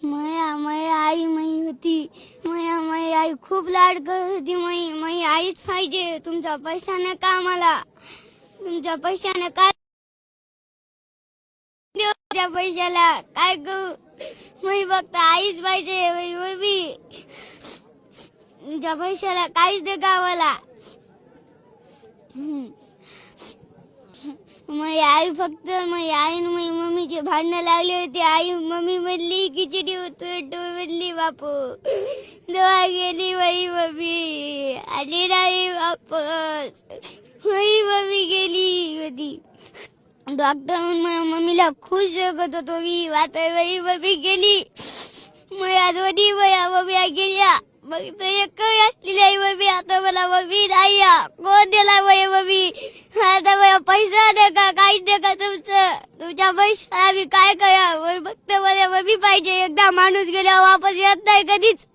माझी आई होती. माझी आई खूप लाड करत होती. माझी आईच पाहिजे. तुमचा पैसा नका मला. तुमच्या पैशाने काय देऊ? त्या पैशाला काय करू? मी फक्त आईच पाहिजे. मम्मी तुमच्या पैशाला काहीच दे गावाला. माझी आई माझी आई आणि माझी मम्मीचे भांडणं लागले होते. मम्मी म्हणली खिचडी म्हणली बापू दवा गेली. माझी मम्मी आली नाही वापस. माझी मम्मी गेली होती. डॉक्टर माझ्या मम्मीला खुश जगत होतो मी. आता माझी मम्मी गेली. माझ्या दोन्ही मम्मी गेल्या. मग तो एक असलेली आई मम्मी. आता मला मम्मी नाही. कोण दिला माझी मम्मी? आता मला पैसा नका काहीच नका तुमच्या पैशाला मी काय करा? फक्त मला मम्मी पाहिजे. एकदा माणूस गेला वापस येत नाही कधीच.